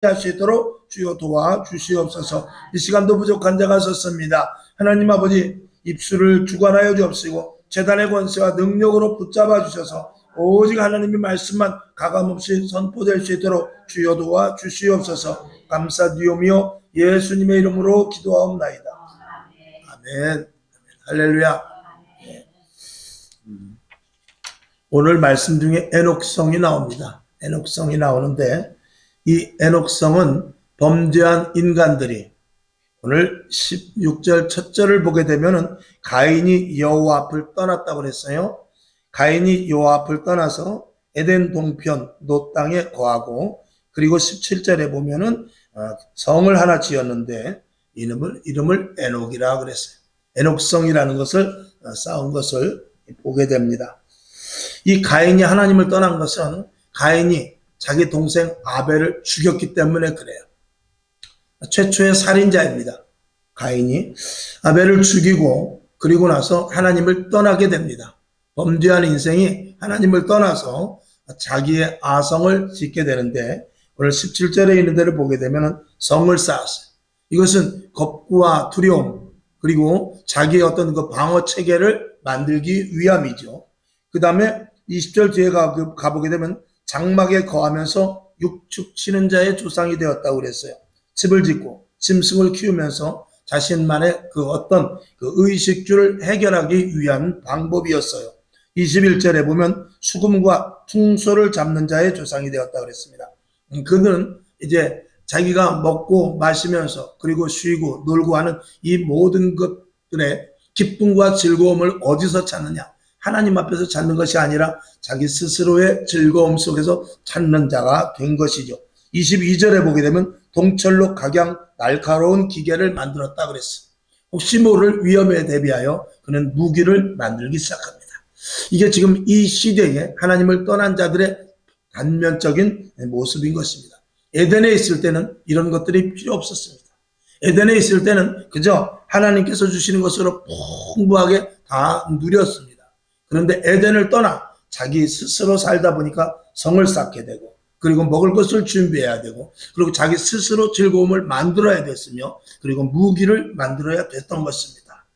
할 수 있도록 주여 도와주시옵소서. 이 시간도 부족한 자가 있었습니다. 하나님 아버지, 입술을 주관하여 주옵시고 제단의 권세와 능력으로 붙잡아 주셔서 오직 하나님의 말씀만 가감없이 선포될 수 있도록 주여 도와주시옵소서. 감사드리오며 예수님의 이름으로 기도하옵나이다. 아멘. 할렐루야. 오늘 말씀 중에 에녹성이 나옵니다. 에녹성이 나오는데 이 에녹성은 범죄한 인간들이, 오늘 16절 첫 절을 보게 되면은 가인이 여호와 앞을 떠났다고 그랬어요. 가인이 여호와 앞을 떠나서 에덴 동편 노 땅에 거하고, 그리고 17절에 보면은 성을 하나 지었는데 이름을 에녹이라 그랬어요. 에녹성이라는 것을 쌓은 것을 보게 됩니다. 이 가인이 하나님을 떠난 것은 가인이 자기 동생 아벨을 죽였기 때문에 그래요. 최초의 살인자입니다. 가인이 아벨을 죽이고 그리고 나서 하나님을 떠나게 됩니다. 범죄한 인생이 하나님을 떠나서 자기의 아성을 짓게 되는데, 오늘 17절에 있는 데를 보게 되면 성을 쌓았어요. 이것은 겁과 두려움, 그리고 자기의 어떤 그 방어 체계를 만들기 위함이죠. 그 다음에 20절 뒤에 가보게 되면 장막에 거하면서 육축 치는 자의 조상이 되었다고 그랬어요. 집을 짓고 짐승을 키우면서 자신만의 그 어떤 그 의식주를 해결하기 위한 방법이었어요. 21절에 보면 수금과 퉁소를 잡는 자의 조상이 되었다고 그랬습니다. 그는 이제 자기가 먹고 마시면서 그리고 쉬고 놀고 하는 이 모든 것들의 기쁨과 즐거움을 어디서 찾느냐? 하나님 앞에서 찾는 것이 아니라 자기 스스로의 즐거움 속에서 찾는 자가 된 것이죠. 22절에 보게 되면 동철로 각양 날카로운 기계를 만들었다 그랬어요. 혹시 모를 위험에 대비하여 그는 무기를 만들기 시작합니다. 이게 지금 이 시대에 하나님을 떠난 자들의 단면적인 모습인 것입니다. 에덴에 있을 때는 이런 것들이 필요 없었습니다. 에덴에 있을 때는 그저 하나님께서 주시는 것으로 풍부하게 다 누렸습니다. 그런데 에덴을 떠나 자기 스스로 살다 보니까 성을 쌓게 되고, 그리고 먹을 것을 준비해야 되고, 그리고 자기 스스로 즐거움을 만들어야 됐으며, 그리고 무기를 만들어야 됐던 것입니다.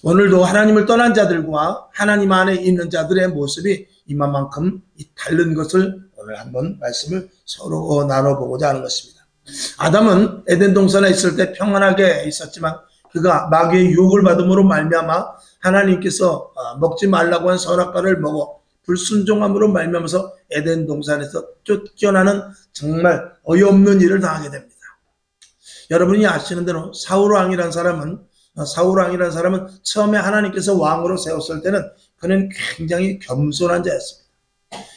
오늘도 하나님을 떠난 자들과 하나님 안에 있는 자들의 모습이 이만큼 다른 것을 오늘 한번 말씀을 서로 나눠보고자 하는 것입니다. 아담은 에덴 동산에 있을 때 평안하게 있었지만 그가 마귀의 유혹을 받음으로 말미암아 하나님께서 먹지 말라고 한 선악과를 먹어 불순종함으로 말미암아서 에덴 동산에서 쫓겨나는 정말 어이없는 일을 당하게 됩니다. 여러분이 아시는 대로 사울왕이라는 사람은 처음에 하나님께서 왕으로 세웠을 때는 그는 굉장히 겸손한 자였습니다.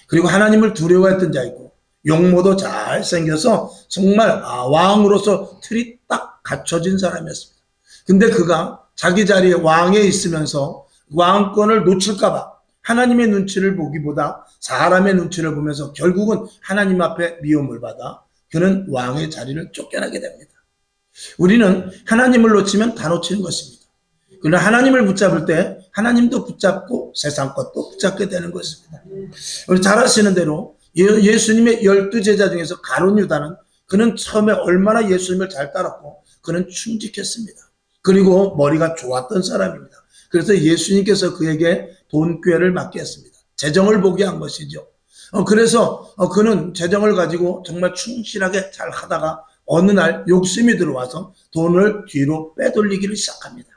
그리고 하나님을 두려워했던 자이고 용모도 잘생겨서 정말 왕으로서 틀이 딱 갖춰진 사람이었습니다. 근데 그가 자기 자리에 왕에 있으면서 왕권을 놓칠까봐 하나님의 눈치를 보기보다 사람의 눈치를 보면서 결국은 하나님 앞에 미움을 받아 그는 왕의 자리를 쫓겨나게 됩니다. 우리는 하나님을 놓치면 다 놓치는 것입니다. 그러나 하나님을 붙잡을 때 하나님도 붙잡고 세상 것도 붙잡게 되는 것입니다. 우리 잘 아시는 대로 예수님의 12제자 중에서 가룟 유다는 그는 처음에 얼마나 예수님을 잘 따랐고 그는 충직했습니다. 그리고 머리가 좋았던 사람입니다. 그래서 예수님께서 그에게 돈꾀를 맡게 했습니다. 재정을 보게 한 것이죠. 그래서 그는 재정을 가지고 정말 충실하게 잘 하다가 어느 날 욕심이 들어와서 돈을 뒤로 빼돌리기를 시작합니다.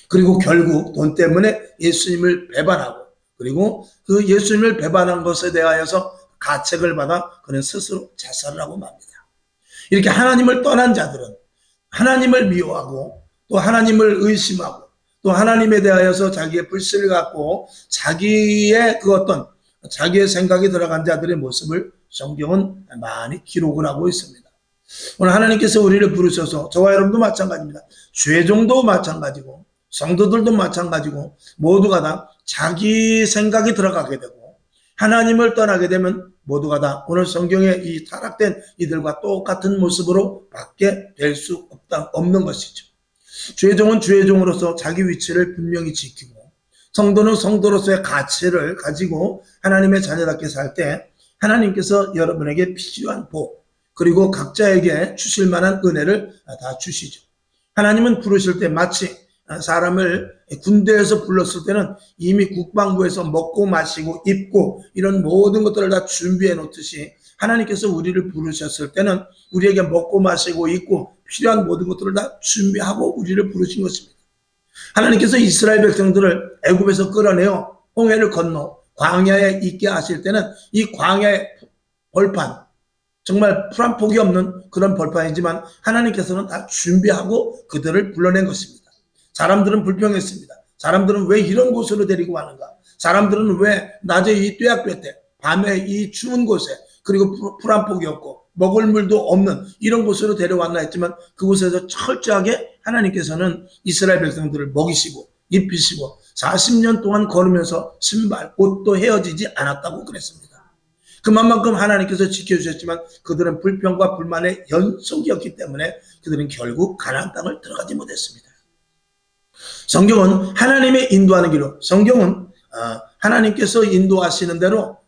그리고 결국 돈 때문에 예수님을 배반하고, 그리고 그 예수님을 배반한 것에 대하여서 가책을 받아 그는 스스로 자살을 하고 맙니다. 이렇게 하나님을 떠난 자들은 하나님을 미워하고 또 하나님을 의심하고 또 하나님에 대하여서 자기의 불신을 갖고 자기의 그 어떤 자기의 생각이 들어간 자들의 모습을 성경은 많이 기록을 하고 있습니다. 오늘 하나님께서 우리를 부르셔서 저와 여러분도 마찬가지입니다. 죄종도 마찬가지고 성도들도 마찬가지고 모두가 다 자기 생각이 들어가게 되고 하나님을 떠나게 되면 모두가 다 오늘 성경에 이 타락된 이들과 똑같은 모습으로 받게 될 수 없는 것이죠. 죄종은 죄종으로서 자기 위치를 분명히 지키고 성도는 성도로서의 가치를 가지고 하나님의 자녀답게 살 때 하나님께서 여러분에게 필요한 복, 그리고 각자에게 주실 만한 은혜를 다 주시죠. 하나님은 부르실 때 마치 사람을 군대에서 불렀을 때는 이미 국방부에서 먹고 마시고 입고 이런 모든 것들을 다 준비해 놓듯이 하나님께서 우리를 부르셨을 때는 우리에게 먹고 마시고 입고 필요한 모든 것들을 다 준비하고 우리를 부르신 것입니다. 하나님께서 이스라엘 백성들을 애굽에서 끌어내어 홍해를 건너 광야에 있게 하실 때는 이 광야의 벌판, 정말 풀 한 폭이 없는 그런 벌판이지만 하나님께서는 다 준비하고 그들을 불러낸 것입니다. 사람들은 불평했습니다. 사람들은 왜 이런 곳으로 데리고 가는가? 사람들은 왜 낮에 이 뙤약볕에 밤에 이 추운 곳에 그리고 풀 한 폭이 없고 먹을 물도 없는 이런 곳으로 데려왔나 했지만 그곳에서 철저하게 하나님께서는 이스라엘 백성들을 먹이시고 입히시고 40년 동안 걸으면서 신발, 옷도 헤어지지 않았다고 그랬습니다. 그만큼 하나님께서 지켜주셨지만 그들은 불평과 불만의 연속이었기 때문에 그들은 결국 가나안 땅을 들어가지 못했습니다. 성경은 하나님의 인도하는 길로, 성경은 하나님께서 인도하시는 대로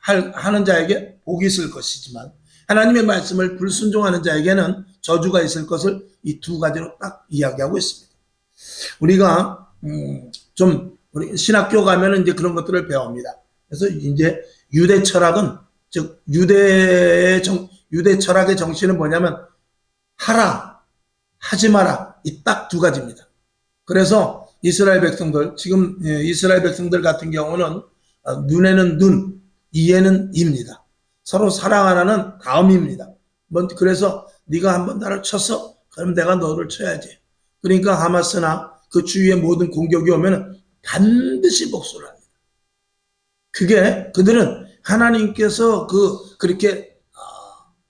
하는 자에게 복이 있을 것이지만 하나님의 말씀을 불순종하는 자에게는 저주가 있을 것을 이 두 가지로 딱 이야기하고 있습니다. 우리가 우리 신학교 가면은 이제 그런 것들을 배웁니다. 그래서 이제 유대 철학은, 즉 유대 철학의 정신은 뭐냐면 하라, 하지 마라, 이 딱 두 가지입니다. 그래서 이스라엘 백성들, 지금 이스라엘 백성들 같은 경우는 눈에는 눈, 이에는 이입니다. 서로 사랑하라는 다음입니다. 그래서 네가 한번 나를 쳤어? 그럼 내가 너를 쳐야지. 그러니까 하마스나 그 주위의 모든 공격이 오면 반드시 복수를 합니다. 그게 그들은 하나님께서 그렇게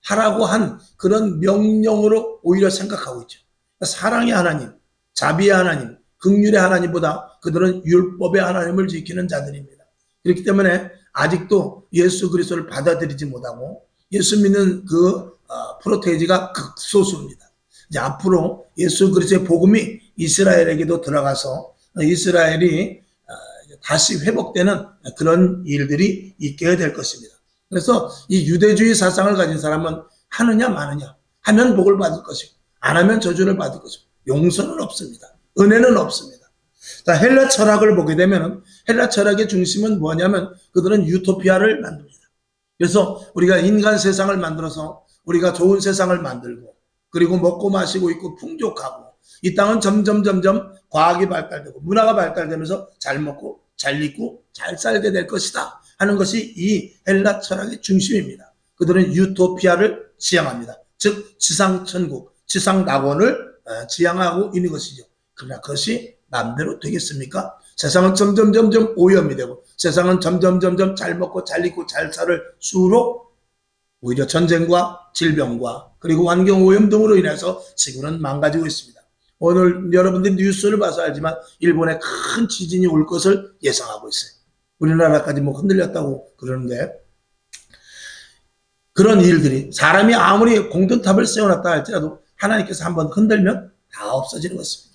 하라고 한 그런 명령으로 오히려 생각하고 있죠. 사랑의 하나님, 자비의 하나님, 긍휼의 하나님보다 그들은 율법의 하나님을 지키는 자들입니다. 그렇기 때문에 아직도 예수 그리스도를 받아들이지 못하고 예수 믿는 그 프로테이지가 극소수입니다. 이제 앞으로 예수 그리스도의 복음이 이스라엘에게도 들어가서 이스라엘이 다시 회복되는 그런 일들이 있게 될 것입니다. 그래서 이 유대주의 사상을 가진 사람은 하느냐 마느냐, 하면 복을 받을 것이고 안 하면 저주를 받을 것이고 용서는 없습니다. 은혜는 없습니다. 자, 헬라 철학을 보게 되면 헬라 철학의 중심은 뭐냐면 그들은 유토피아를 만듭니다. 그래서 우리가 인간 세상을 만들어서 우리가 좋은 세상을 만들고 그리고 먹고 마시고 있고 풍족하고 이 땅은 점점 과학이 발달되고 문화가 발달되면서 잘 먹고 잘 입고 잘 살게 될 것이다 하는 것이 이 헬라 철학의 중심입니다. 그들은 유토피아를 지향합니다. 즉 지상천국, 지상낙원을 지향하고 있는 것이죠. 그러나 그것이 마음대로 되겠습니까? 세상은 점점 오염이 되고 세상은 점점 잘 먹고 잘 입고 잘 살을수록 오히려 전쟁과 질병과 그리고 환경오염 등으로 인해서 지구는 망가지고 있습니다. 오늘 여러분들이 뉴스를 봐서 알지만 일본에 큰 지진이 올 것을 예상하고 있어요. 우리나라까지 흔들렸다고 그러는데 그런 일들이 사람이 아무리 공든탑을 세워놨다 할지라도 하나님께서 한번 흔들면 다 없어지는 것입니다.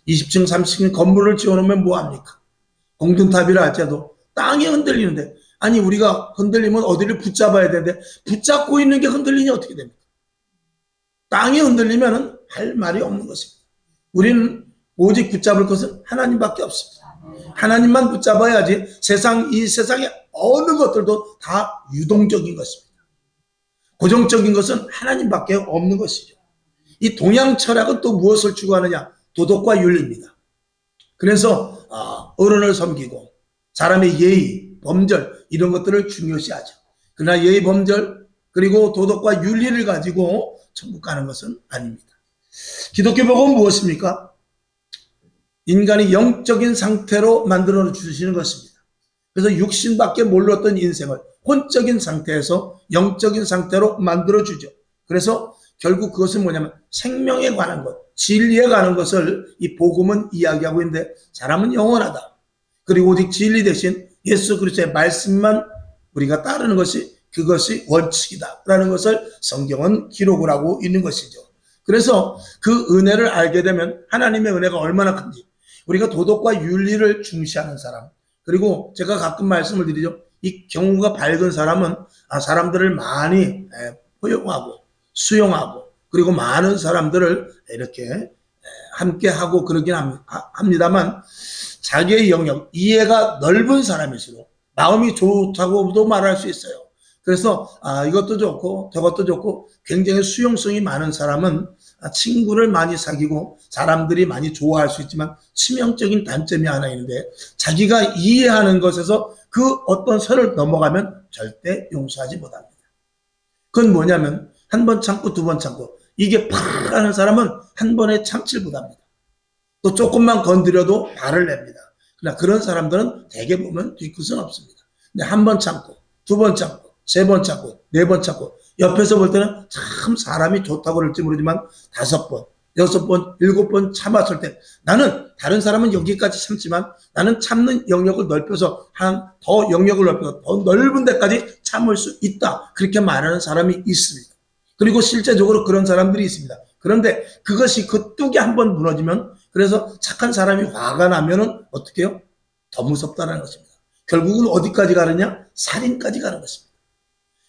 20층 30층 건물을 지어놓으면 뭐합니까? 공든탑이라 할지라도 땅이 흔들리는데 아니 우리가 흔들리면 어디를 붙잡아야 되는데 붙잡고 있는 게 흔들리니 어떻게 됩니까? 땅이 흔들리면 할 말이 없는 것입니다. 우리는 오직 붙잡을 것은 하나님밖에 없습니다. 하나님만 붙잡아야지 이 세상의 어느 것들도 다 유동적인 것입니다. 고정적인 것은 하나님밖에 없는 것이죠. 이 동양 철학은 또 무엇을 추구하느냐? 도덕과 윤리입니다. 그래서 어른을 섬기고 사람의 예의, 범절 이런 것들을 중요시하죠. 그러나 예의, 범절 그리고 도덕과 윤리를 가지고 천국 가는 것은 아닙니다. 기독교 복음은 무엇입니까? 인간이 영적인 상태로 만들어 주시는 것입니다. 그래서 육신밖에 몰랐던 인생을 혼적인 상태에서 영적인 상태로 만들어 주죠. 그래서 결국 그것은 뭐냐면 생명에 관한 것, 진리에 관한 것을 이 복음은 이야기하고 있는데 사람은 영원하다. 그리고 오직 진리 대신 예수 그리스도의 말씀만 우리가 따르는 것이 그것이 원칙이다 라는 것을 성경은 기록을 하고 있는 것이죠. 그래서 그 은혜를 알게 되면 하나님의 은혜가 얼마나 큰지 우리가 도덕과 윤리를 중시하는 사람 그리고 제가 가끔 말씀을 드리죠. 이 경우가 밝은 사람은 사람들을 많이 허용하고 수용하고 그리고 많은 사람들을 이렇게 함께하고 그러긴 합니다만 자기의 영역, 이해가 넓은 사람일수록 마음이 좋다고도 말할 수 있어요. 그래서 이것도 좋고 저것도 좋고 굉장히 수용성이 많은 사람은 친구를 많이 사귀고 사람들이 많이 좋아할 수 있지만 치명적인 단점이 하나 있는데 자기가 이해하는 것에서 그 어떤 선을 넘어가면 절대 용서하지 못합니다. 그건 뭐냐면 한 번 참고 두 번 참고 이게 팍 하는 사람은 한 번에 참질 못합니다. 또 조금만 건드려도 발을 냅니다. 그러나 그런 사람들은 대개 보면 뒤끝은 없습니다. 근데 한 번 참고 두 번 참고 세 번 참고 네 번 참고 옆에서 볼 때는 참 사람이 좋다고 그럴지 모르지만 5번, 6번, 7번 참았을 때 나는 다른 사람은 여기까지 참지만 나는 참는 영역을 넓혀서 더 영역을 넓혀서 더 넓은 데까지 참을 수 있다. 그렇게 말하는 사람이 있습니다. 그리고 실제적으로 그런 사람들이 있습니다. 그런데 그것이 그 뚝이 한번 무너지면 그래서 착한 사람이 화가 나면은 어떻게 해요? 더 무섭다는 것입니다. 결국은 어디까지 가느냐? 살인까지 가는 것입니다.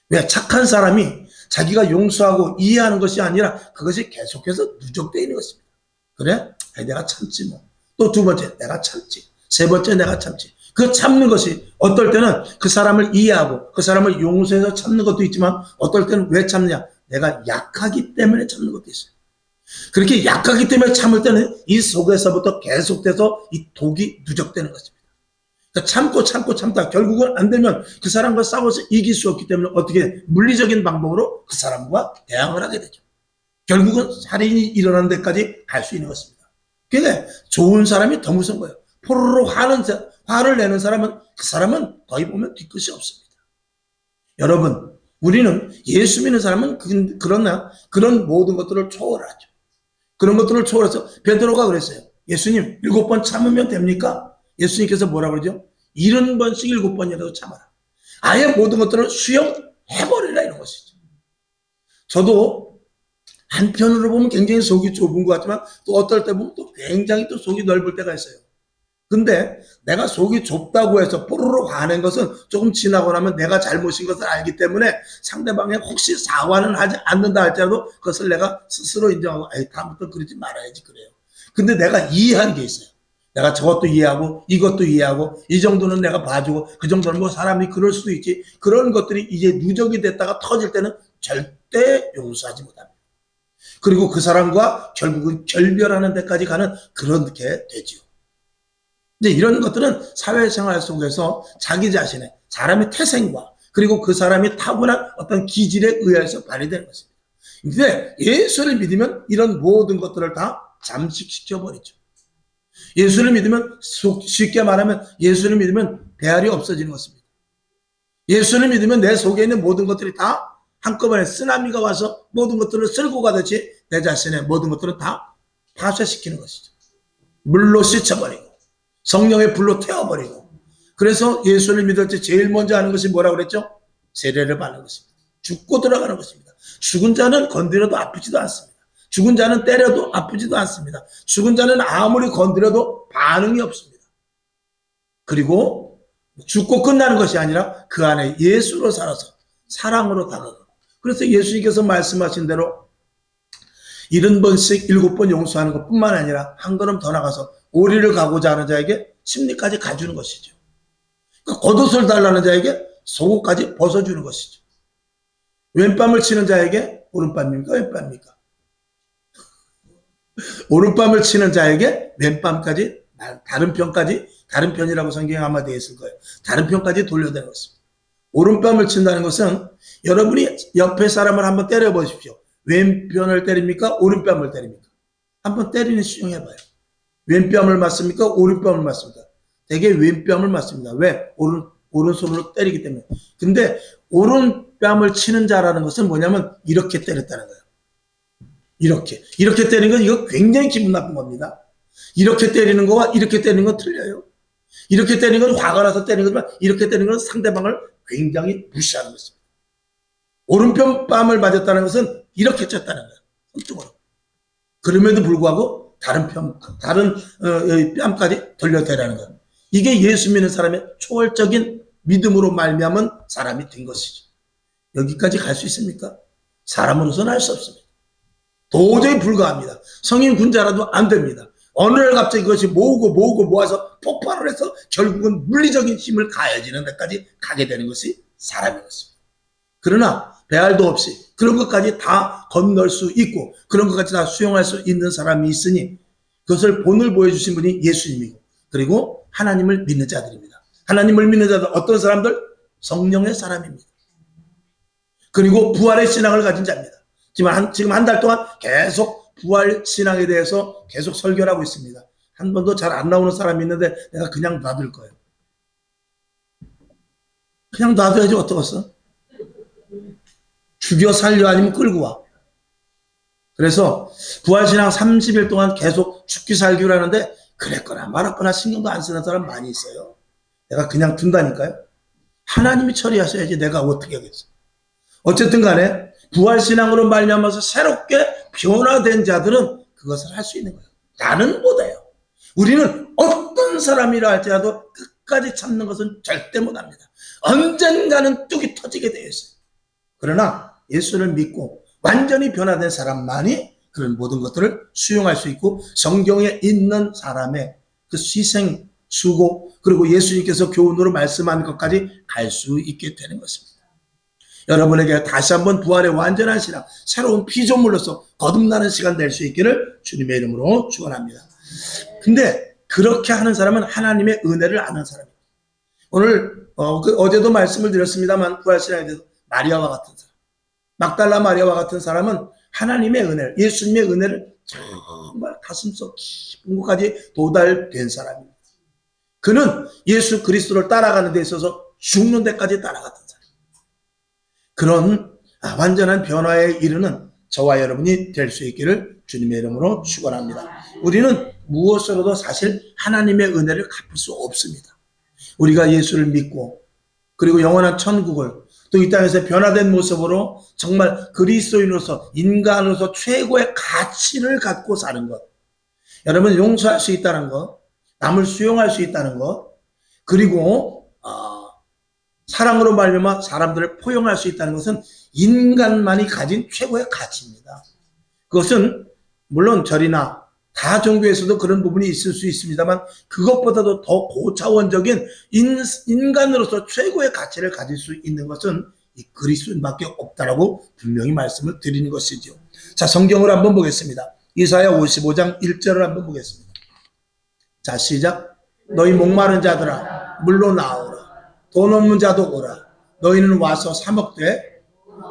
왜? 착한 사람이 자기가 용서하고 이해하는 것이 아니라 그것이 계속해서 누적되어 있는 것입니다. 그래? 내가 참지 뭐. 또 두 번째, 내가 참지. 세 번째, 내가 참지. 그 참는 것이 어떨 때는 그 사람을 이해하고 그 사람을 용서해서 참는 것도 있지만 어떨 때는 왜 참느냐? 내가 약하기 때문에 참는 것도 있어요. 그렇게 약하기 때문에 참을 때는 이 속에서부터 계속돼서 이 독이 누적되는 것입니다. 그러니까 참고 참다 결국은 안 되면 그 사람과 싸워서 이길 수 없기 때문에 어떻게 물리적인 방법으로 그 사람과 대항을 하게 되죠. 결국은 살인이 일어나는 데까지 갈 수 있는 것입니다. 그러니까 좋은 사람이 더 무서운 거예요. 포로로 화를 내는 사람은 그 사람은 거의 보면 뒤끝이 없습니다. 여러분 우리는 예수 믿는 사람은 그런 모든 것들을 초월하죠. 그런 것들을 초월해서 베드로가 그랬어요. 예수님 7번 참으면 됩니까? 예수님께서 뭐라 그러죠? 70번씩 7번이라도 참아라. 아예 모든 것들을 수용해버리라 이런 것이죠. 저도 한편으로 보면 굉장히 속이 좁은 것 같지만 또 어떨 때 보면 또 굉장히 또 속이 넓을 때가 있어요. 근데 내가 속이 좁다고 해서 뽀로로 화낸 것은 조금 지나고 나면 내가 잘못인 것을 알기 때문에 상대방이 혹시 사과는 하지 않는다 할지라도 그것을 내가 스스로 인정하고 다음부터 그러지 말아야지 그래요. 근데 내가 이해한 게 있어요. 내가 저것도 이해하고 이것도 이해하고 이 정도는 내가 봐주고 그 정도는 뭐 사람이 그럴 수도 있지. 그런 것들이 이제 누적이 됐다가 터질 때는 절대 용서하지 못합니다. 그리고 그 사람과 결국은 결별하는 데까지 가는 그렇게 되지요. 근데 이런 것들은 사회생활 속에서 자기 자신의 사람의 태생과 그리고 그 사람이 타고난 어떤 기질에 의해서 발휘되는 것입니다. 근데 예수를 믿으면 이런 모든 것들을 다 잠식시켜버리죠. 예수를 믿으면 쉽게 말하면 예수를 믿으면 배알이 없어지는 것입니다. 예수를 믿으면 내 속에 있는 모든 것들이 다 한꺼번에 쓰나미가 와서 모든 것들을 쓸고 가듯이 내 자신의 모든 것들을 다 파쇄시키는 것이죠. 물로 씻어버리고 성령의 불로 태워버리고 그래서 예수를 믿을 때 제일 먼저 하는 것이 뭐라고 그랬죠? 세례를 받는 것입니다. 죽고 들어가는 것입니다. 죽은 자는 건드려도 아프지도 않습니다. 죽은 자는 때려도 아프지도 않습니다. 죽은 자는 아무리 건드려도 반응이 없습니다. 그리고 죽고 끝나는 것이 아니라 그 안에 예수로 살아서 사랑으로 다가가고 그래서 예수님께서 말씀하신 대로 70번씩 7번 용서하는 것뿐만 아니라 한 걸음 더 나가서 오리를 가고자 하는 자에게 심리까지 가주는 것이죠. 그러니까 겉옷을 달라는 자에게 속옷까지 벗어주는 것이죠. 왼뺨을 치는 자에게 오른뺨입니까? 왼뺨입니까? 오른뺨을 치는 자에게 왼뺨까지 다른 편이라고 성경에 아마 되어 있을 거예요. 다른 편까지 돌려대는 것입니다. 오른뺨을 친다는 것은 여러분이 옆에 사람을 한번 때려보십시오. 왼편을 때립니까? 오른뺨을 때립니까? 한번 때리는 시중해봐요. 왼뺨을 맞습니까? 오른뺨을 맞습니까? 대개 왼뺨을 맞습니다. 왜? 오른손으로 때리기 때문에. 근데 오른뺨을 치는 자라는 것은 뭐냐면 이렇게 때렸다는 거예요. 이렇게 때리는 건 이거 굉장히 기분 나쁜 겁니다. 이렇게 때리는 거와 이렇게 때리는 건 틀려요. 이렇게 때리는 건 화가 나서 때리는 거지만 이렇게 때리는 건 상대방을 굉장히 무시하는 것입니다. 오른편 뺨을 맞았다는 것은 이렇게 쳤다는 거예요. 손등으로. 그럼에도 불구하고 다른 뺨까지 돌려대라는 거예요. 이게 예수 믿는 사람의 초월적인 믿음으로 말미암은 사람이 된 것이죠. 여기까지 갈 수 있습니까? 사람으로서는 할 수 없습니다. 도저히 불가합니다. 성인 군자라도 안 됩니다. 어느 날 갑자기 그것이 모아서 폭발을 해서 결국은 물리적인 힘을 가해지는 데까지 가게 되는 것이 사람인 것입니다. 그러나 배알도 없이 그런 것까지 다 건널 수 있고 그런 것까지 다 수용할 수 있는 사람이 있으니 그것을 본을 보여주신 분이 예수님이고 그리고 하나님을 믿는 자들입니다. 하나님을 믿는 자들 어떤 사람들? 성령의 사람입니다. 그리고 부활의 신앙을 가진 자입니다. 지금 한 달 동안 계속 부활 신앙에 대해서 계속 설교를 하고 있습니다. 한 번도 잘 안 나오는 사람이 있는데 내가 그냥 놔둘 거예요. 그냥 놔둬야지 어떡했어? 죽여 살려 아니면 끌고 와. 그래서 부활신앙 30일 동안 계속 죽기 살기로 하는데 그랬거나 말았거나 신경도 안 쓰는 사람 많이 있어요. 내가 그냥 둔다니까요. 하나님이 처리하셔야지 내가 어떻게 하겠어. 어쨌든 간에 부활신앙으로 말미암아서 새롭게 변화된 자들은 그것을 할 수 있는 거예요. 나는 못해요. 우리는 어떤 사람이라 할지라도 끝까지 참는 것은 절대 못합니다. 언젠가는 뚝이 터지게 되어 있어요. 그러나 예수를 믿고 완전히 변화된 사람만이 그런 모든 것들을 수용할 수 있고 성경에 있는 사람의 그 희생, 수고 그리고 예수님께서 교훈으로 말씀한 것까지 갈 수 있게 되는 것입니다. 여러분에게 다시 한번 부활의 완전한 신앙, 새로운 피조물로서 거듭나는 시간 될 수 있기를 주님의 이름으로 축원합니다. 근데 그렇게 하는 사람은 하나님의 은혜를 아는 사람입니다. 오늘 어제도 말씀을 드렸습니다만 부활신앙에 대해서 마리아와 같은 사람, 막달라 마리아와 같은 사람은 하나님의 은혜를, 예수님의 은혜를 정말 가슴속 깊은 곳까지 도달된 사람입니다. 그는 예수 그리스도를 따라가는 데 있어서 죽는 데까지 따라갔던 사람. 그런 완전한 변화에 이르는 저와 여러분이 될 수 있기를 주님의 이름으로 축원합니다. 우리는 무엇으로도 사실 하나님의 은혜를 갚을 수 없습니다. 우리가 예수를 믿고 그리고 영원한 천국을 또 이 땅에서 변화된 모습으로 정말 그리스도인으로서 인간으로서 최고의 가치를 갖고 사는 것, 여러분 용서할 수 있다는 것, 남을 수용할 수 있다는 것, 그리고 사랑으로 말미암아 사람들을 포용할 수 있다는 것은 인간만이 가진 최고의 가치입니다. 그것은 물론 절이나 다 종교에서도 그런 부분이 있을 수 있습니다만 그것보다도 더 고차원적인 인간으로서 최고의 가치를 가질 수 있는 것은 이 그리스도인밖에 없다라고 분명히 말씀을 드리는 것이죠. 자, 성경을 한번 보겠습니다. 이사야 55장 1절을 한번 보겠습니다. 자, 시작. 너희 목마른 자들아 물로 나오라. 돈 없는 자도 오라. 너희는 와서 사 먹되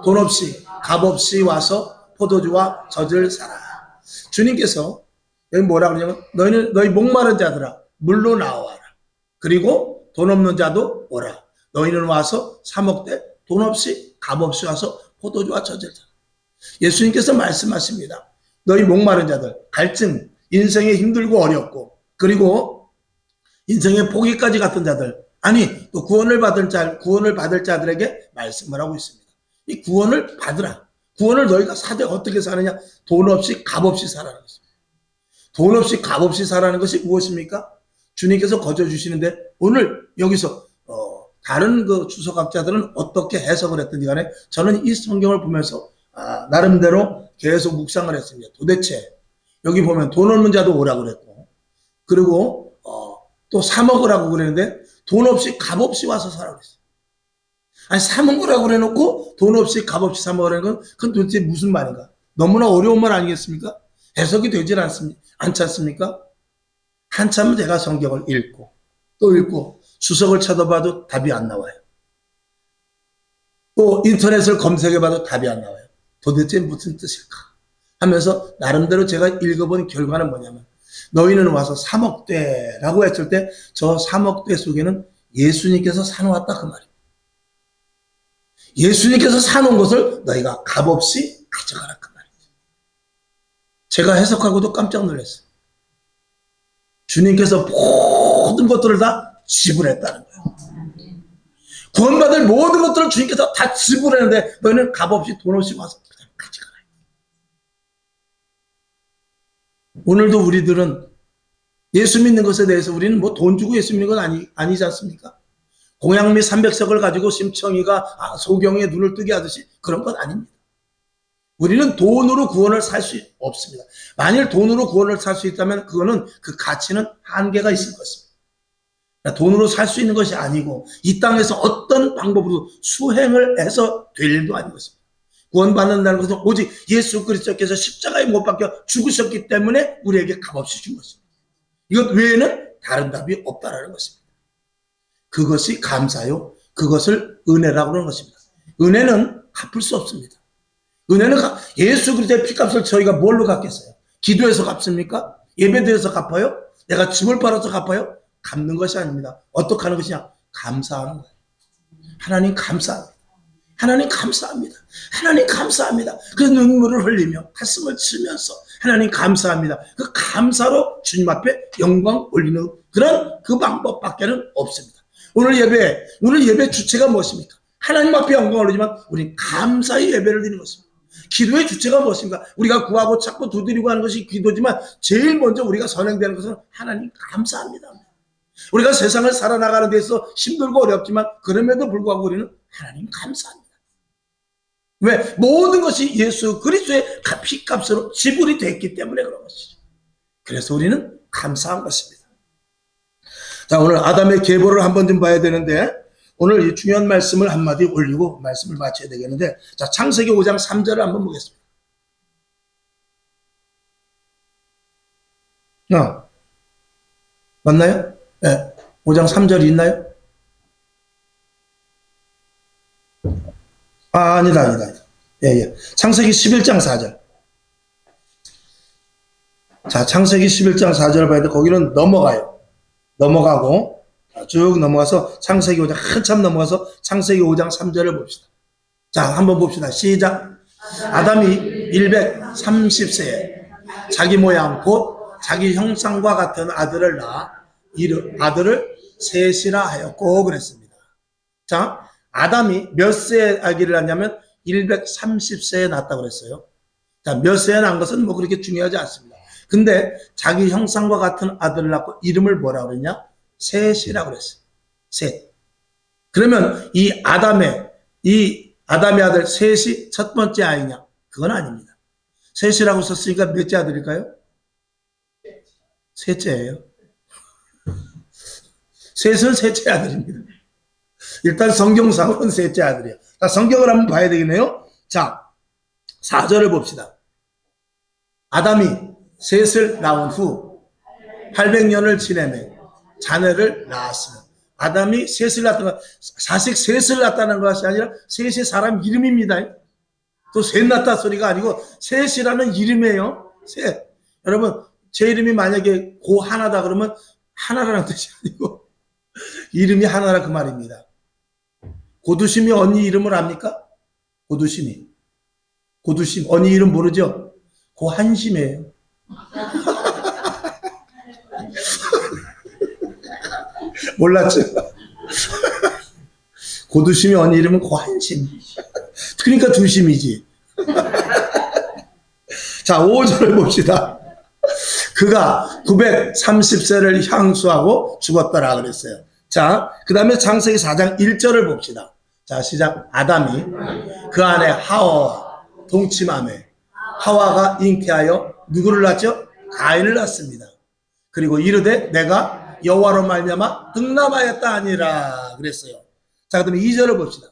돈 없이 값 없이 와서 포도주와 젖을 사라. 주님께서 여기 뭐라 그러냐면 너희 목마른 자들아 물로 나와라. 그리고 돈 없는 자도 오라. 너희는 와서 사 먹되 돈 없이 값 없이 와서 포도주와 젖을 사라. 예수님께서 말씀하십니다. 너희 목마른 자들, 갈증, 인생에 힘들고 어렵고 그리고 인생의 포기까지 같은 자들, 아니 또 구원을 받을 자들에게 말씀을 하고 있습니다. 이 구원을 받으라. 구원을 너희가 사되 어떻게 사느냐? 돈 없이 값 없이 사라는 것입니다. 돈 없이 값 없이 사라는 것이 무엇입니까? 주님께서 거저주시는데 오늘 여기서 다른 그 주석학자들은 어떻게 해석을 했든지 간에 저는 이 성경을 보면서 나름대로 계속 묵상을 했습니다. 도대체 여기 보면 돈 없는 자도 오라고 그랬고 그리고 또 사 먹으라고 그랬는데 돈 없이 값 없이 와서 사라고 그랬어요. 아니 사 먹으라고 그래놓고 돈 없이 값 없이 사 먹으라는 건 그건 도대체 무슨 말인가? 너무나 어려운 말 아니겠습니까? 해석이 되질 않지 않습니까? 한참은 제가 성경을 읽고 또 읽고 수석을 찾아봐도 답이 안 나와요. 또 인터넷을 검색해봐도 답이 안 나와요. 도대체 무슨 뜻일까? 하면서 나름대로 제가 읽어본 결과는 뭐냐면 너희는 와서 사 먹되 라고 했을 때 저 사 먹되 속에는 예수님께서 사놓았다 그 말입니다. 예수님께서 사놓은 것을 너희가 값없이 가져가라 그 말입니다. 제가 해석하고도 깜짝 놀랐어요. 주님께서 모든 것들을 다 지불했다는 거예요. 구원받을 모든 것들을 주님께서 다 지불했는데 너희는 값없이 돈 없이 와서 그냥 가져가라. 오늘도 우리들은 예수 믿는 것에 대해서 우리는 뭐 돈 주고 예수 믿는 건 아니지 않습니까? 공양미 300석을 가지고 심청이가 소경의 눈을 뜨게 하듯이 그런 건 아닙니다. 우리는 돈으로 구원을 살 수 없습니다. 만일 돈으로 구원을 살 수 있다면 그거는 그 가치는 한계가 있을 것입니다. 돈으로 살 수 있는 것이 아니고 이 땅에서 어떤 방법으로 수행을 해서 될 일도 아닌 것입니다. 구원받는다는 것은 오직 예수 그리스도께서 십자가에 못 박혀 죽으셨기 때문에 우리에게 값없이 준 것입니다. 이것 외에는 다른 답이 없다라는 것입니다. 그것이 감사요. 그것을 은혜라고 하는 것입니다. 은혜는 갚을 수 없습니다. 은혜는 예수 그리스도의 피값을 저희가 뭘로 갚겠어요? 기도해서 갚습니까? 예배드려서 갚아요? 내가 집을 팔아서 갚아요? 갚는 것이 아닙니다. 어떻게 하는 것이냐? 감사하는 거예요. 하나님 감사합니다. 하나님 감사합니다. 하나님 감사합니다. 그 눈물을 흘리며 가슴을 치면서 하나님 감사합니다. 그 감사로 주님 앞에 영광 올리는 그런 그 방법밖에는 없습니다. 오늘 예배 주체가 무엇입니까? 하나님 앞에 영광을 올리지만 우리 감사의 예배를 드리는 것입니다. 기도의 주체가 무엇입니까? 우리가 구하고 찾고 두드리고 하는 것이 기도지만 제일 먼저 우리가 선행되는 것은 하나님 감사합니다. 우리가 세상을 살아나가는 데서 힘들고 어렵지만 그럼에도 불구하고 우리는 하나님 감사합니다. 왜? 모든 것이 예수 그리스도의 피값으로 지불이 됐기 때문에 그런 것이죠. 그래서 우리는 감사한 것입니다. 자, 오늘 아담의 계보를 한번 좀 봐야 되는데 오늘 이 중요한 말씀을 한마디 올리고 말씀을 마쳐야 되겠는데, 자, 창세기 5장 3절을 한번 보겠습니다. 맞나요? 네. 5장 3절이 있나요? 아니다. 예. 창세기 11장 4절. 자, 창세기 11장 4절을 봐야 돼. 거기는 넘어가고, 쭉 넘어가서 창세기 5장 한참 넘어가서 창세기 5장 3절을 봅시다. 자, 한번 봅시다. 시작. 아담이 130세에 자기 모양 곧 자기 형상과 같은 아들을 낳아 아들을 셋이라 하였고 그랬습니다. 자, 아담이 몇 세에 아기를 낳냐면 130세에 낳았다고 그랬어요. 자, 몇 세에 낳은 것은 뭐 그렇게 중요하지 않습니다. 근데 자기 형상과 같은 아들을 낳고 이름을 뭐라고 그랬냐? 셋이라고 그랬어요. 셋. 그러면 이 아담의 아들 셋이 첫 번째 아이냐? 그건 아닙니다. 셋이라고 썼으니까 몇째 아들일까요? 셋째예요. 셋은 셋째 아들입니다. 일단 성경상으로는 셋째 아들이에요. 자, 성경을 한번 봐야 되겠네요. 자, 4절을 봅시다. 아담이 셋을 낳은 후 800년을 지내매 자녀를 낳았으며, 아담이 셋을 낳았다는 것, 사실 셋을 낳았다는 것이 아니라 셋의 사람 이름입니다. 또 셋 낳았다 소리가 아니고 셋이라는 이름이에요. 셋. 여러분, 제 이름이 만약에 고 하나다 그러면 하나라는 뜻이 아니고 이름이 하나라 그 말입니다. 고두심이 언니 이름을 압니까? 고두심 언니 이름 모르죠? 고한심이에요. 몰랐죠? 고두심이 언니 이름은 고한심. 그러니까 두심이지. 자, 5절을 봅시다. 그가 930세를 향수하고 죽었더라 그랬어요. 자, 그 다음에 창세기 4장 1절을 봅시다. 자, 시작. 아담이 그 안에 하와와 동침하매 하와가 잉태하여 누구를 낳았죠? 가인을 낳습니다. 그리고 이르되 내가 여호와로 말미암아 등남하였다 아니라 그랬어요. 자, 그다음에 2절을 봅시다.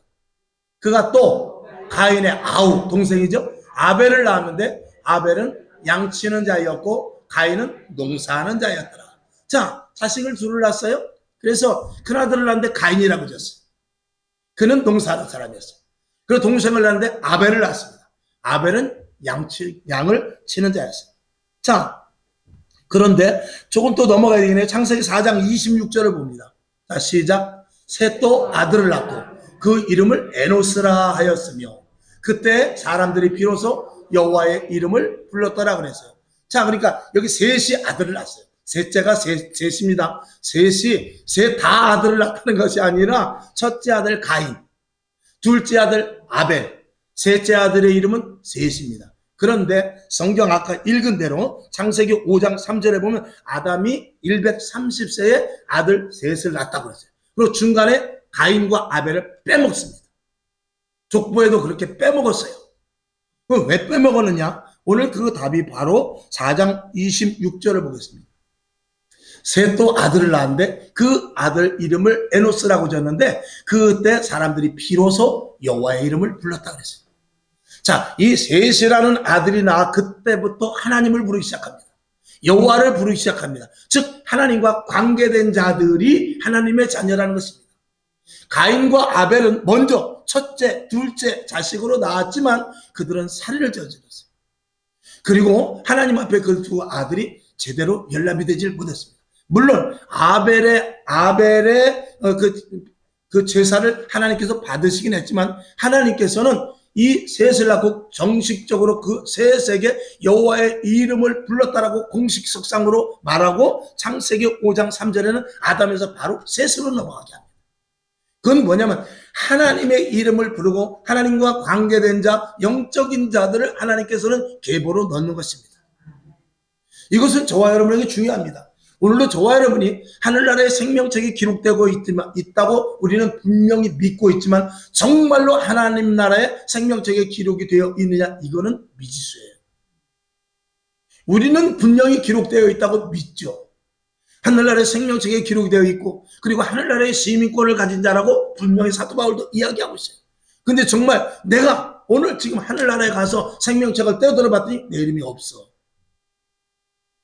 그가 또 가인의 아우 동생이죠. 아벨을 낳았는데 아벨은 양치는 자였고 가인은 농사하는 자였더라. 자, 자식을 둘을 낳았어요. 그래서 큰아들을 낳았는데 가인이라고 지었어요. 그는 농사하는 사람이었어요. 그리고 동생을 낳았는데 아벨을 낳았습니다. 아벨은 양을 치는 자였어요. 자, 그런데 조금 또 넘어가야 되겠네요. 창세기 4장 26절을 봅니다. 자, 시작. 셋도 아들을 낳고 그 이름을 에노스라 하였으며 그때 사람들이 비로소 여호와의 이름을 불렀더라 그랬어요. 자, 그러니까 여기 셋이 아들을 낳았어요. 셋째가 셋입니다. 셋 다 아들을 낳다는 것이 아니라 첫째 아들 가인, 둘째 아들 아벨, 셋째 아들의 이름은 셋입니다. 그런데 성경 아까 읽은 대로 창세기 5장 3절에 보면 아담이 130세에 아들 셋을 낳았다고 그랬어요. 그리고 중간에 가인과 아벨을 빼먹습니다. 족보에도 그렇게 빼먹었어요. 그럼 왜 빼먹었느냐? 오늘 그 답이 바로 4장 26절을 보겠습니다. 셋도 아들을 낳았는데 그 아들 이름을 에노스라고 졌는데 그때 사람들이 비로소 여호와의 이름을 불렀다 그랬어요. 자, 이 셋이라는 아들이 낳아 그때부터 하나님을 부르기 시작합니다. 여호와를 부르기 시작합니다. 즉 하나님과 관계된 자들이 하나님의 자녀라는 것입니다. 가인과 아벨은 먼저 첫째, 둘째 자식으로 낳았지만 그들은 살인을 저질렀어요. 그리고 하나님 앞에 그 두 아들이 제대로 연락이 되질 못했습니다. 물론 아벨의 그 제사를 하나님께서 받으시긴 했지만 하나님께서는 이 셋을 낳고 정식적으로 그 셋에게 여호와의 이름을 불렀다라고 공식 석상으로 말하고 창세기 5장 3절에는 아담에서 바로 셋으로 넘어가게 합니다. 그건 뭐냐면 하나님의 이름을 부르고 하나님과 관계된 자, 영적인 자들을 하나님께서는 계보로 넣는 것입니다. 이것은 저와 여러분에게 중요합니다. 오늘도 저와 여러분이 하늘나라의 생명책이 기록되고 있다고 우리는 분명히 믿고 있지만 정말로 하나님 나라의 생명책에 기록이 되어 있느냐? 이거는 미지수예요. 우리는 분명히 기록되어 있다고 믿죠. 하늘나라의 생명책에 기록이 되어 있고 그리고 하늘나라의 시민권을 가진 자라고 분명히 사도 바울도 이야기하고 있어요. 근데 정말 내가 오늘 지금 하늘나라에 가서 생명책을 떼어들어봤더니 내 이름이 없어.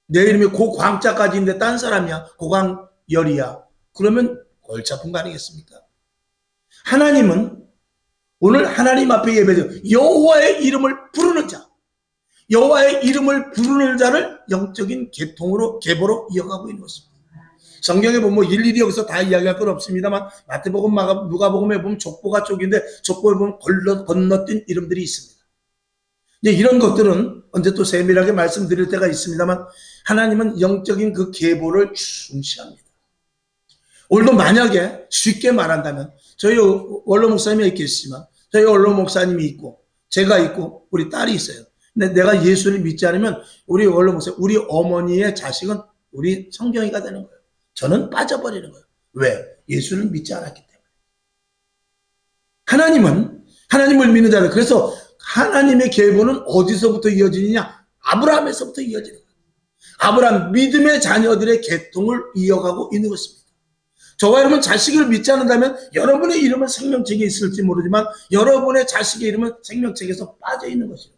내 이름이 고광자까지 있는데 딴 사람이야. 고광열이야. 그러면 골치 아픈 거 아니겠습니까? 하나님은 오늘 하나님 앞에 예배드려 여호와의 이름을 부르는 자, 여호와의 이름을 부르는 자를 영적인 계통으로 계보로 이어가고 있는 것입니다. 성경에 보면 뭐 일일이 여기서 다 이야기할 건 없습니다만 마태복음, 누가복음에 보면 족보가 쪽인데 족보에 보면 건너뛴 이름들이 있습니다. 이런 것들은 언제 또 세밀하게 말씀드릴 때가 있습니다만 하나님은 영적인 그 계보를 중시합니다. 오늘도 만약에 쉽게 말한다면 저희 원로 목사님이 있겠지만 저희 원로 목사님이 있고 제가 있고 우리 딸이 있어요. 근데 내가 예수를 믿지 않으면 우리 원로 목사님, 우리 어머니의 자식은 우리 성경이가 되는 거예요. 저는 빠져버리는 거예요. 왜? 예수를 믿지 않았기 때문에. 하나님을 믿는 자들, 그래서 하나님의 계보는 어디서부터 이어지느냐? 아브라함에서부터 이어지는 거예요. 아브라함 믿음의 자녀들의 계통을 이어가고 있는 것입니다. 저와 여러분 자식을 믿지 않는다면 여러분의 이름은 생명책에 있을지 모르지만 여러분의 자식의 이름은 생명책에서 빠져 있는 것이에요.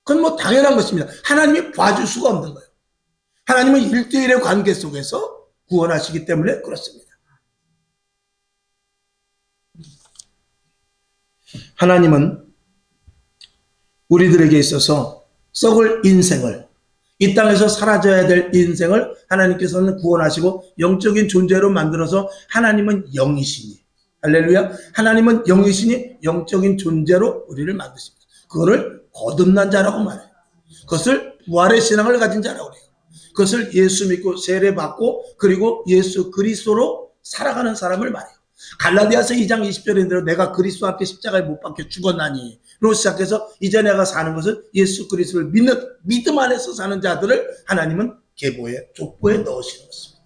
그건 뭐 당연한 것입니다. 하나님이 봐줄 수가 없는 거예요. 하나님은 1대1의 관계 속에서 구원하시기 때문에 그렇습니다. 하나님은 우리들에게 있어서 썩을 인생을, 이 땅에서 사라져야 될 인생을 하나님께서는 구원하시고 영적인 존재로 만들어서 하나님은 영이시니, 할렐루야, 하나님은 영이시니 영적인 존재로 우리를 만드십니다. 그거를 거듭난 자라고 말해요. 그것을 부활의 신앙을 가진 자라고 해요. 그것을 예수 믿고 세례받고 그리고 예수 그리스도로 살아가는 사람을 말해요. 갈라디아서 2장 20절인 대로 내가 그리스도와 함께 십자가에 못 박혀 죽었나니 로 시작해서 이제 내가 사는 것은 예수 그리스도를 믿는 믿음 안에서 사는 자들을 하나님은 계보에 족보에 넣으시는 것입니다.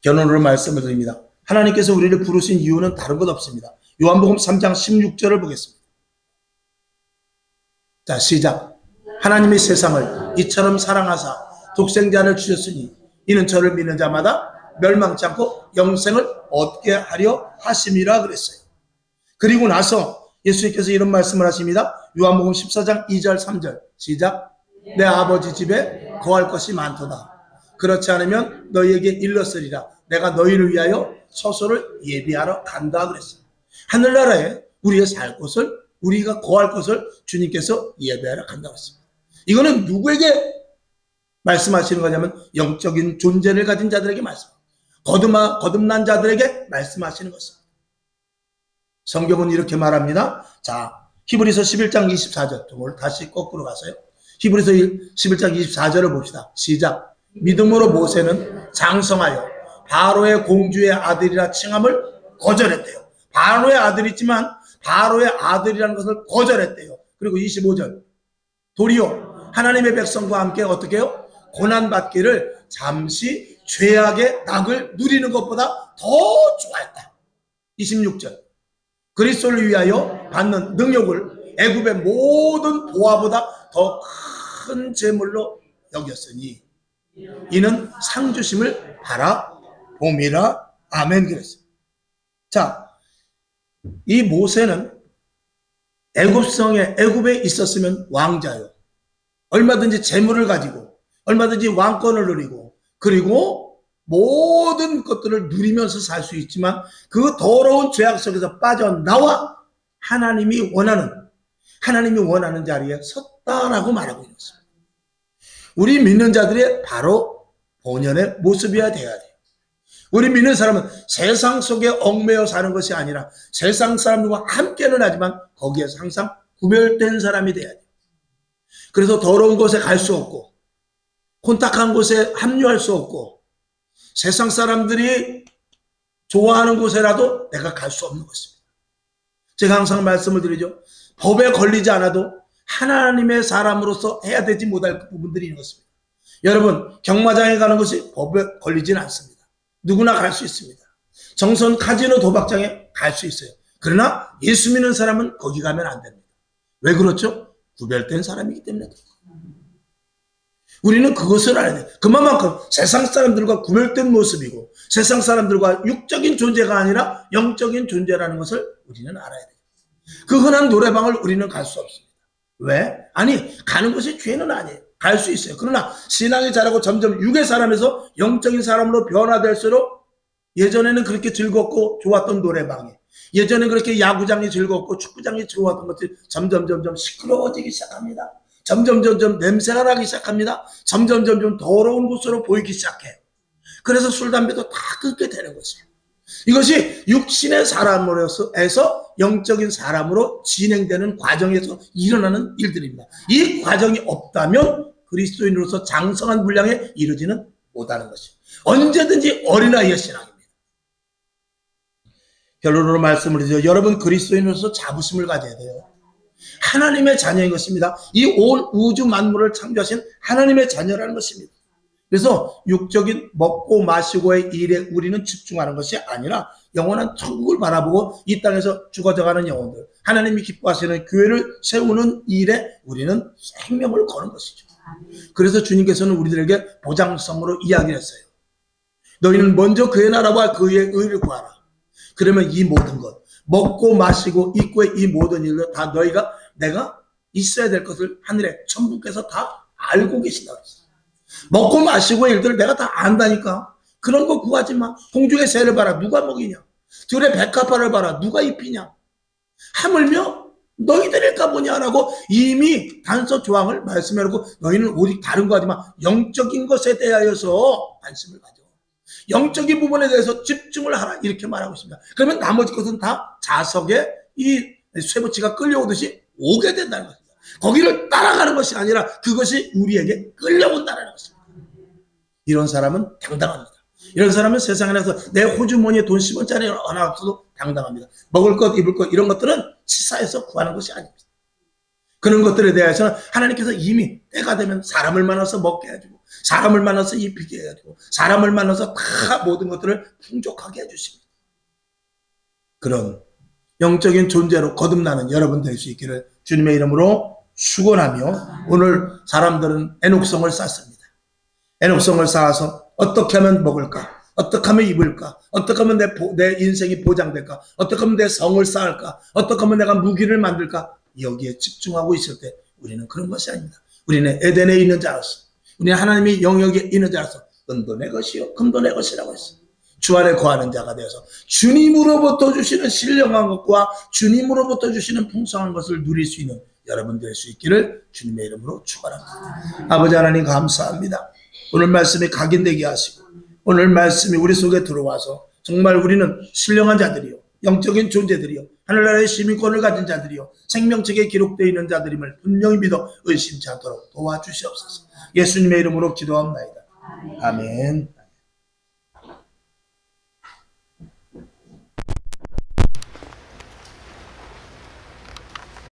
결론으로 말씀을 드립니다. 하나님께서 우리를 부르신 이유는 다른 것 없습니다. 요한복음 3장 16절을 보겠습니다. 자, 시작. 하나님이 세상을 이처럼 사랑하사 독생자를 주셨으니 이는 저를 믿는 자마다 멸망치 않고 영생을 얻게 하려 하심이라 그랬어요. 그리고 나서 예수님께서 이런 말씀을 하십니다. 요한복음 14장 2절 3절 시작. 내 아버지 집에 거할 것이 많도다. 그렇지 않으면 너희에게 일렀으리라. 내가 너희를 위하여 처소를 예비하러 간다 그랬어요. 하늘나라에 우리의 살 곳을, 우리가 거할 것을 주님께서 예배하러 간다고 했습니다. 이거는 누구에게 말씀하시는 거냐면 영적인 존재를 가진 자들에게 거듭난 자들에게 말씀하시는 것입니다. 성경은 이렇게 말합니다. 자, 히브리서 11장 24절, 오늘 다시 거꾸로 가서요. 히브리서 11장 24절을 봅시다. 시작. 믿음으로 모세는 장성하여 바로의 공주의 아들이라 칭함을 거절했대요. 바로의 아들이지만 바로의 아들이라는 것을 거절했대요. 그리고 25절. 도리어 하나님의 백성과 함께 어떻게 해요? 고난받기를 잠시 죄악의 낙을 누리는 것보다 더 좋아했다. 26절. 그리스도를 위하여 받는 능력을 애굽의 모든 보화보다 더 큰 재물로 여겼으니 이는 상 주심을 바라봄이라. 아멘. 그랬어요. 자, 이 모세는 애굽에 있었으면 왕자요. 얼마든지 재물을 가지고 얼마든지 왕권을 누리고 그리고 모든 것들을 누리면서 살 수 있지만 그 더러운 죄악 속에서 빠져나와 하나님이 원하는 자리에 섰다라고 말하고 있는 것입니다. 우리 믿는 자들의 바로 본연의 모습이어야 돼요. 우리 믿는 사람은 세상 속에 얽매여 사는 것이 아니라 세상 사람들과 함께는 하지만 거기에서 항상 구별된 사람이 돼야 돼요. 그래서 더러운 곳에 갈 수 없고 혼탁한 곳에 합류할 수 없고 세상 사람들이 좋아하는 곳에라도 내가 갈 수 없는 것입니다. 제가 항상 말씀을 드리죠. 법에 걸리지 않아도 하나님의 사람으로서 해야 되지 못할 부분들이 있는 것입니다. 여러분, 경마장에 가는 것이 법에 걸리지는 않습니다. 누구나 갈 수 있습니다. 정선 카지노 도박장에 갈 수 있어요. 그러나 예수 믿는 사람은 거기 가면 안 됩니다. 왜 그렇죠? 구별된 사람이기 때문에. 우리는 그것을 알아야 돼요. 그만큼 세상 사람들과 구별된 모습이고 세상 사람들과 육적인 존재가 아니라 영적인 존재라는 것을 우리는 알아야 돼요. 그 흔한 노래방을 우리는 갈 수 없습니다. 왜? 아니, 가는 것이 죄는 아니에요. 갈 수 있어요. 그러나 신앙이 자라고 점점 육의 사람에서 영적인 사람으로 변화될수록 예전에는 그렇게 즐겁고 좋았던 노래방이, 예전에는 그렇게 야구장이 즐겁고 축구장이 좋았던 것들이 점점 시끄러워지기 시작합니다. 점점 냄새가 나기 시작합니다. 점점 더러운 곳으로 보이기 시작해요. 그래서 술, 담배도 다 끊게 되는 것이에요. 이것이 육신의 사람으로서 영적인 사람으로 진행되는 과정에서 일어나는 일들입니다. 이 과정이 없다면 그리스도인으로서 장성한 분량에 이르지는 못하는 것이에요. 언제든지 어린아이의 신앙입니다. 결론으로 말씀을 드리죠. 여러분, 그리스도인으로서 자부심을 가져야 돼요. 하나님의 자녀인 것입니다. 이 온 우주 만물을 창조하신 하나님의 자녀라는 것입니다. 그래서 육적인 먹고 마시고의 일에 우리는 집중하는 것이 아니라 영원한 천국을 바라보고 이 땅에서 죽어져가는 영혼들, 하나님이 기뻐하시는 교회를 세우는 일에 우리는 생명을 거는 것이죠. 그래서 주님께서는 우리들에게 보장성으로 이야기를 했어요. 너희는 먼저 그의 나라와 그의 의를 구하라. 그러면 이 모든 것, 먹고 마시고 입고의 이 모든 일로 다 너희가 내가 있어야 될 것을 하늘의 천부께서 다 알고 계신다 그랬어요. 먹고 마시고의 일들을 내가 다 안다니까. 그런 거 구하지 마. 공중의 새를 봐라. 누가 먹이냐. 들의 백합화를 봐라. 누가 입히냐. 하물며 너희들일까 보냐라고 이미 단서 조항을 말씀해놓고 너희는 오직 다른 거 하지 마. 영적인 것에 대하여서 관심을 가져. 영적인 부분에 대해서 집중을 하라. 이렇게 말하고 있습니다. 그러면 나머지 것은 다 자석에 이 쇠붙이가 끌려오듯이 오게 된다는 것입니다. 거기를 따라가는 것이 아니라 그것이 우리에게 끌려온다는 것입니다. 이런 사람은 당당합니다. 이런 사람은 세상에 나가서 내 호주머니에 돈 10원짜리 하나 없어도 당당합니다. 먹을 것, 입을 것 이런 것들은 치사해서 구하는 것이 아닙니다. 그런 것들에 대해서는 하나님께서 이미 때가 되면 사람을 만나서 먹게 해주고 사람을 만나서 입히게 해주고 사람을 만나서 다 모든 것들을 풍족하게 해주십니다. 그런 영적인 존재로 거듭나는 여러분 될 수 있기를 주님의 이름으로 축원하며, 오늘 사람들은 애녹성을 쌓습니다. 애녹성을 쌓아서 어떻게 하면 먹을까? 어떻게 하면 입을까? 어떻게 하면 내 인생이 보장될까? 어떻게 하면 내 성을 쌓을까? 어떻게 하면 내가 무기를 만들까? 여기에 집중하고 있을 때 우리는 그런 것이 아닙니다. 우리는 에덴에 있는 자로서, 우리는 하나님의 영역에 있는 자로서 은도 내 것이요 금도 내 것이라고 했어요. 주 안에 거하는 자가 되어서 주님으로부터 주시는 신령한 것과 주님으로부터 주시는 풍성한 것을 누릴 수 있는 여러분 될 수 있기를 주님의 이름으로 축원합니다. 아버지 하나님 감사합니다. 오늘 말씀이 각인되게 하시고 오늘 말씀이 우리 속에 들어와서 정말 우리는 신령한 자들이요, 영적인 존재들이요, 하늘나라의 시민권을 가진 자들이요, 생명책에 기록되어 있는 자들임을 분명히 믿어 의심치 않도록 도와주시옵소서. 예수님의 이름으로 기도합나이다. 아멘.